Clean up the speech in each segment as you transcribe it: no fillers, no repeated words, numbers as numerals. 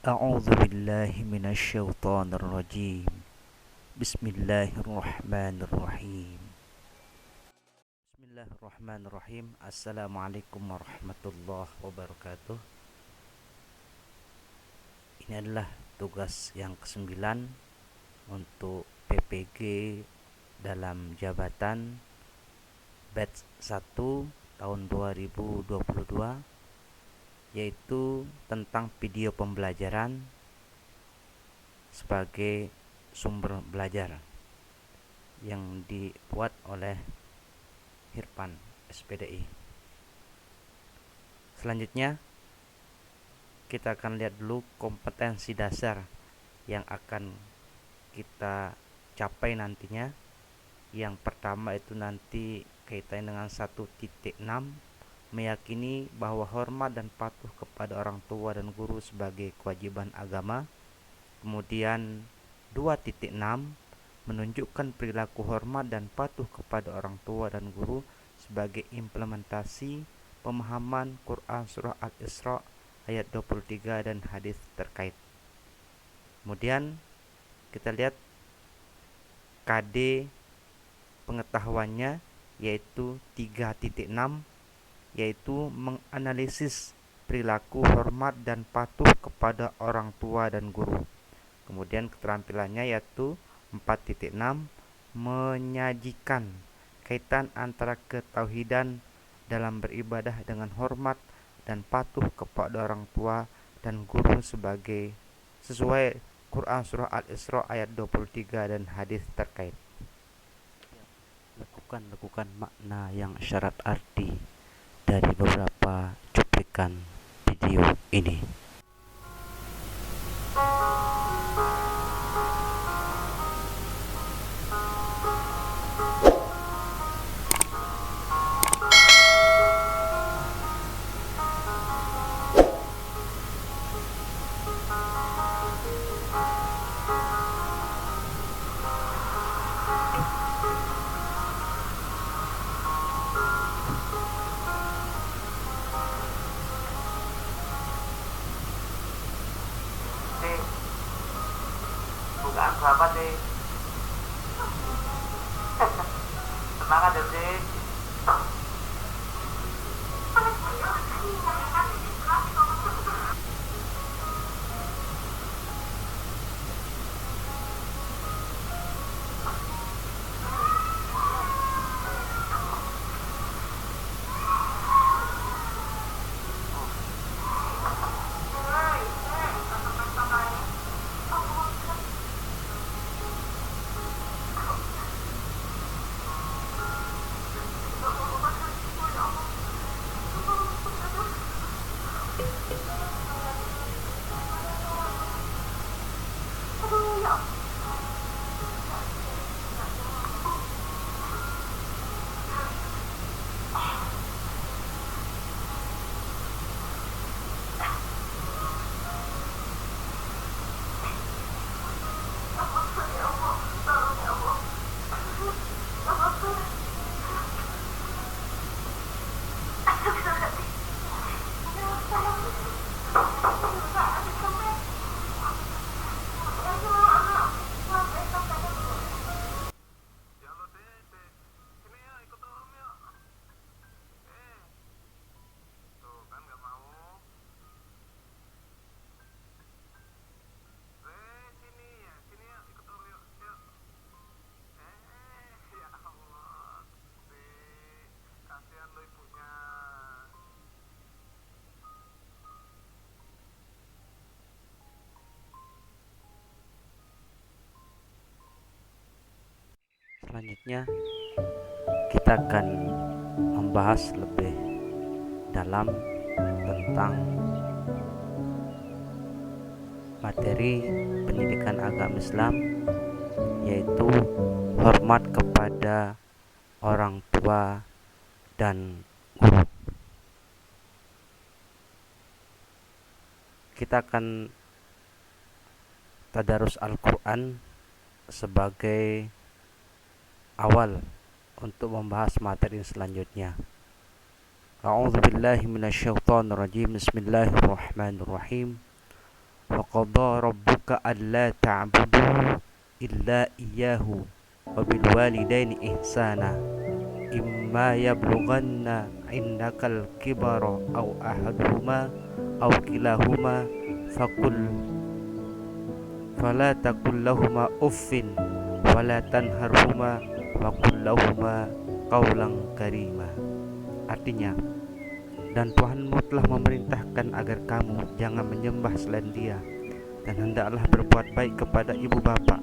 A'udzu billahi minasyaitonir rajim. Bismillahirrahmanirrahim. Bismillahirrahmanirrahim. Assalamualaikum warahmatullahi wabarakatuh. Ini adalah tugas yang kesembilan untuk PPG dalam jabatan batch 1 tahun 2022, yaitu tentang video pembelajaran sebagai sumber belajar yang dibuat oleh Hirpan SPDI. Selanjutnya kita akan lihat dulu kompetensi dasar yang akan kita capai nantinya. Yang pertama itu nanti kaitannya dengan 1.6, meyakini bahwa hormat dan patuh kepada orang tua dan guru sebagai kewajiban agama. Kemudian 2.6, menunjukkan perilaku hormat dan patuh kepada orang tua dan guru sebagai implementasi pemahaman Quran Surah Al-Isra ayat 23 dan hadis terkait. Kemudian kita lihat KD pengetahuannya, yaitu 3.6, yaitu menganalisis perilaku hormat dan patuh kepada orang tua dan guru. Kemudian keterampilannya yaitu 4.6, menyajikan kaitan antara ketauhidan dalam beribadah dengan hormat dan patuh kepada orang tua dan guru sebagai sesuai Quran Surah Al-Isra ayat 23 dan hadis terkait. Lakukan makna yang syarat arti dari beberapa cuplikan video ini. Bukaan berapa sih? Semangat ya sih. Selanjutnya kita akan membahas lebih dalam tentang materi pendidikan agama Islam, yaitu hormat kepada orang tua dan guru. Kita akan tadarus Al-Quran sebagai awal untuk membahas materi selanjutnya. A'udzu billahi minasyaitonir rajim. Bismillahirrahmanirrahim. wa qadha rabbuka alla ta'budu illa iyyahu wa bil walidaini ihsana imma yablughanna indakal kibara aw ahaduhuma aw kilahuma fakul fala takul lahuma uffin wala tanharhuma wa qul lahuma qawlan karima. Artinya, dan Tuhanmu telah memerintahkan agar kamu jangan menyembah selain Dia, dan hendaklah berbuat baik kepada ibu bapa.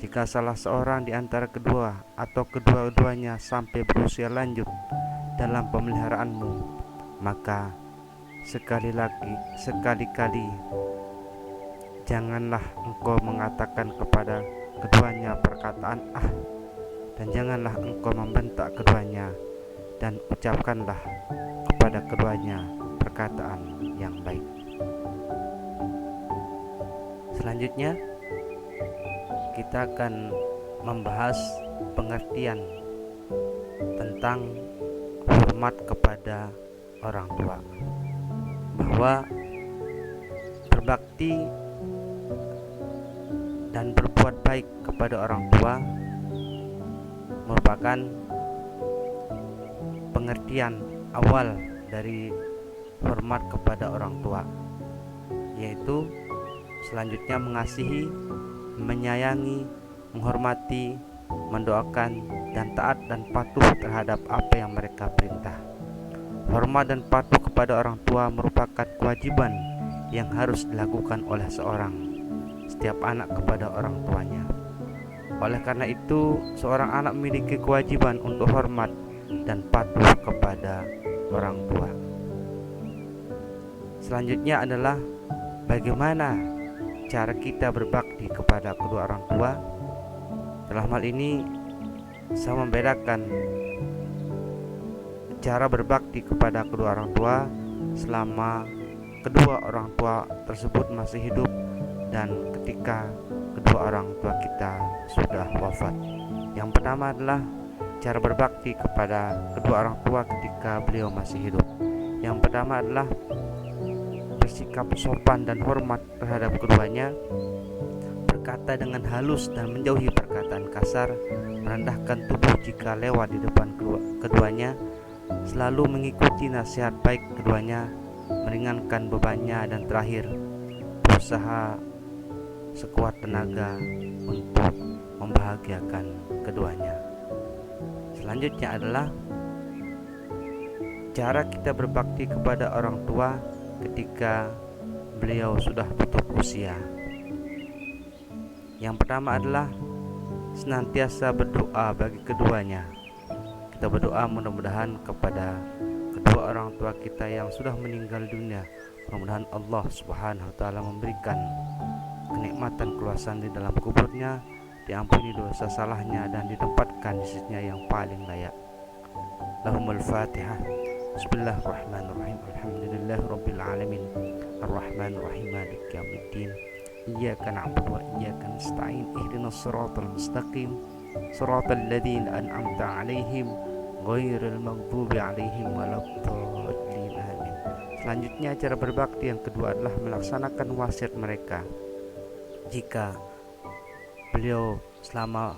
Jika salah seorang di antara kedua atau kedua-duanya sampai berusia lanjut dalam pemeliharaanmu, maka sekali-kali janganlah engkau mengatakan kepada keduanya perkataan "ah", dan janganlah engkau membentak keduanya, dan ucapkanlah kepada keduanya perkataan yang baik. Selanjutnya kita akan membahas pengertian tentang hormat kepada orang tua, bahwa berbakti dan berbuat baik kepada orang tua merupakan pengertian awal dari hormat kepada orang tua, yaitu selanjutnya mengasihi, menyayangi, menghormati, mendoakan, dan taat dan patuh terhadap apa yang mereka perintah. Hormat dan patuh kepada orang tua merupakan kewajiban yang harus dilakukan oleh setiap anak kepada orang tuanya. Oleh karena itu, seorang anak memiliki kewajiban untuk hormat dan patuh kepada orang tua. Selanjutnya adalah bagaimana cara kita berbakti kepada kedua orang tua. Dalam hal ini saya membedakan cara berbakti kepada kedua orang tua selama kedua orang tua tersebut masih hidup dan ketika kedua orang tua kita sudah wafat. Yang pertama adalah cara berbakti kepada kedua orang tua ketika beliau masih hidup. Yang pertama adalah bersikap sopan dan hormat terhadap keduanya, berkata dengan halus dan menjauhi perkataan kasar, merendahkan tubuh jika lewat di depan keduanya, selalu mengikuti nasihat baik keduanya, meringankan bebannya, dan terakhir berusaha sekuat tenaga untuk membahagiakan keduanya. Selanjutnya adalah cara kita berbakti kepada orang tua ketika beliau sudah tutup usia. Yang pertama adalah senantiasa berdoa bagi keduanya. Kita berdoa mudah-mudahan kepada kedua orang tua kita yang sudah meninggal dunia. Mudah-mudahan Allah Subhanahu wa taala memberikan kenikmatan keluasan di dalam kuburnya, diampuni dosa salahnya, dan ditempatkan di sisinya yang paling layak. Lahumul Fatihah. Bismillahirrahmanirrahim. Alhamdulillahirabbil alamin. Arrahmanirrahim. Maliki yaumiddin. Iyyaka na'budu wa iyyaka nasta'in. Ihdinas siratal mustaqim. Siratal ladzina an'amta 'alaihim ghairil maghdubi 'alaihim waladdallin. Amin. Selanjutnya cara berbakti yang kedua adalah melaksanakan wasiat mereka jika beliau selama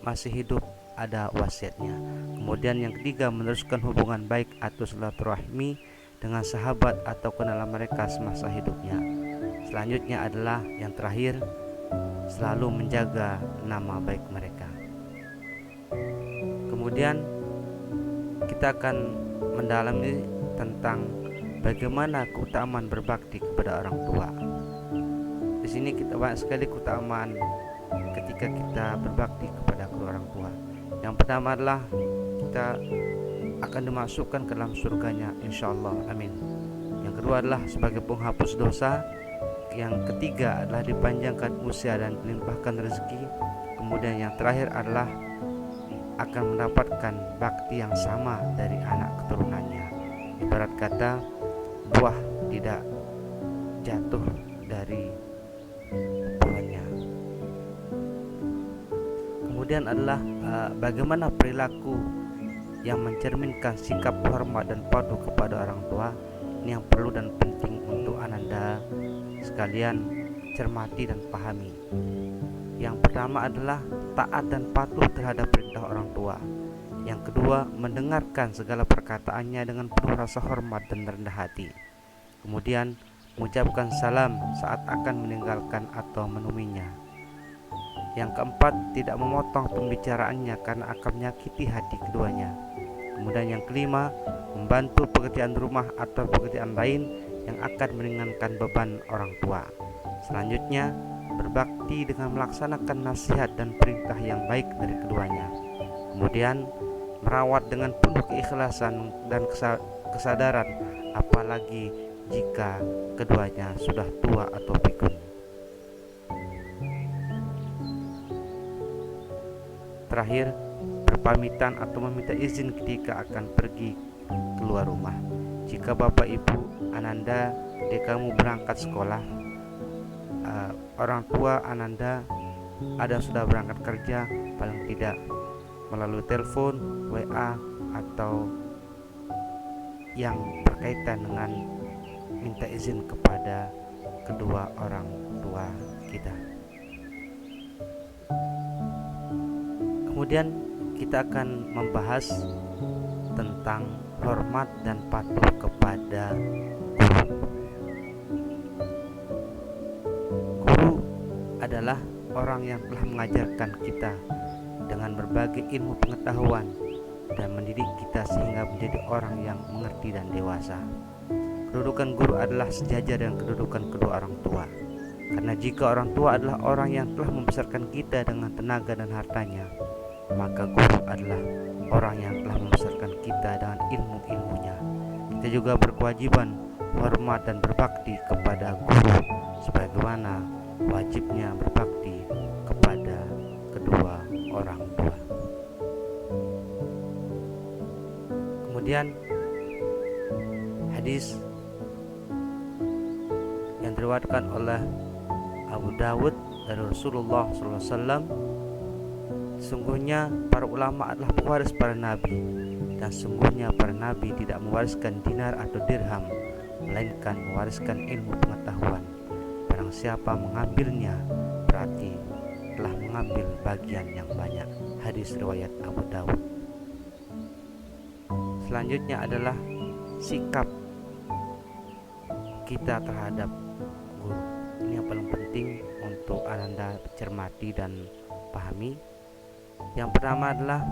masih hidup ada wasiatnya. Kemudian yang ketiga, meneruskan hubungan baik atau silaturahmi dengan sahabat atau kenalan mereka semasa hidupnya. Selanjutnya adalah yang terakhir, selalu menjaga nama baik mereka. Kemudian kita akan mendalami tentang bagaimana keutamaan berbakti kepada orang tua. Di sini kita banyak sekali keutamaan ketika kita berbakti kepada kedua orang tua. Yang pertama adalah kita akan dimasukkan ke dalam surganya, insyaallah, amin. Yang kedua adalah sebagai penghapus dosa. Yang ketiga adalah dipanjangkan usia dan dilimpahkan rezeki. Kemudian yang terakhir adalah akan mendapatkan bakti yang sama dari anak keturunannya. Ibarat kata, buah tidak jatuh dari pohonnya. Kemudian adalah bagaimana perilaku yang mencerminkan sikap hormat dan patuh kepada orang tua. Ini yang perlu dan penting untuk Ananda kalian cermati dan pahami. Yang pertama adalah taat dan patuh terhadap perintah orang tua. Yang kedua, mendengarkan segala perkataannya dengan penuh rasa hormat dan rendah hati. Kemudian, mengucapkan salam saat akan meninggalkan atau menemuinya. Yang keempat, tidak memotong pembicaraannya karena akan menyakiti hati keduanya. Kemudian yang kelima, membantu pekerjaan rumah atau pekerjaan lain yang akan meringankan beban orang tua. Selanjutnya, berbakti dengan melaksanakan nasihat dan perintah yang baik dari keduanya. Kemudian, merawat dengan penuh keikhlasan dan kesadaran, apalagi jika keduanya sudah tua atau pikun. Terakhir, berpamitan atau meminta izin ketika akan pergi keluar rumah. Jika Bapak Ibu Ananda ketika kamu berangkat sekolah, orang tua Ananda ada sudah berangkat kerja, paling tidak melalui telepon, WA, atau yang berkaitan dengan minta izin kepada kedua orang tua kita. Kemudian kita akan membahas tentang hormat dan patuh kepada guru. Guru adalah orang yang telah mengajarkan kita dengan berbagai ilmu pengetahuan dan mendidik kita sehingga menjadi orang yang mengerti dan dewasa. Kedudukan guru adalah sejajar dengan kedudukan kedua orang tua. Karena jika orang tua adalah orang yang telah membesarkan kita dengan tenaga dan hartanya, maka guru adalah orang yang telah membesarkan kita dengan ilmu-ilmunya. Kita juga berkewajiban hormat dan berbakti kepada guru sebagaimana wajibnya berbakti kepada kedua orang tua. Kemudian hadis yang diriwayatkan oleh Abu Dawud dari Rasulullah SAW, sungguhnya para ulama adalah pewaris para nabi, dan sungguhnya para nabi tidak mewariskan dinar atau dirham, melainkan mewariskan ilmu pengetahuan. Barang siapa mengambilnya, berarti telah mengambil bagian yang banyak. Hadis riwayat Abu Dawud. Selanjutnya adalah sikap kita terhadap guru. Ini yang paling penting untuk Ananda cermati dan pahami. Yang pertama adalah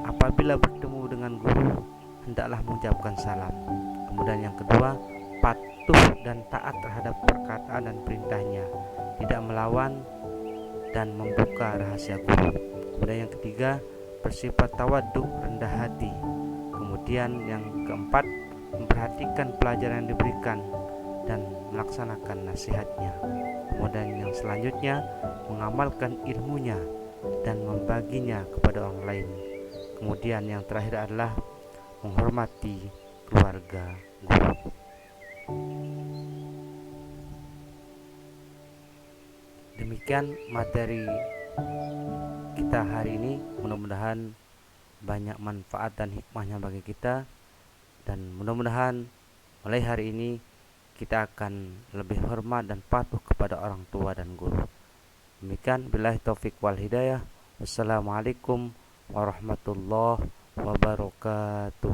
apabila bertemu dengan guru, hendaklah mengucapkan salam. Kemudian yang kedua, patuh dan taat terhadap perkataan dan perintahnya, tidak melawan dan membuka rahasia guru. Kemudian yang ketiga, bersifat tawadhu, rendah hati. Kemudian yang keempat, memperhatikan pelajaran yang diberikan dan melaksanakan nasihatnya. Kemudian yang selanjutnya, mengamalkan ilmunya dan membaginya kepada orang lain. Kemudian yang terakhir adalah menghormati keluarga guru. Demikian materi kita hari ini, mudah-mudahan banyak manfaat dan hikmahnya bagi kita, dan mudah-mudahan mulai hari ini kita akan lebih hormat dan patuh kepada orang tua dan guru. Demikian, billahi taufik wal hidayah. Wassalamualaikum warahmatullahi wabarakatuh.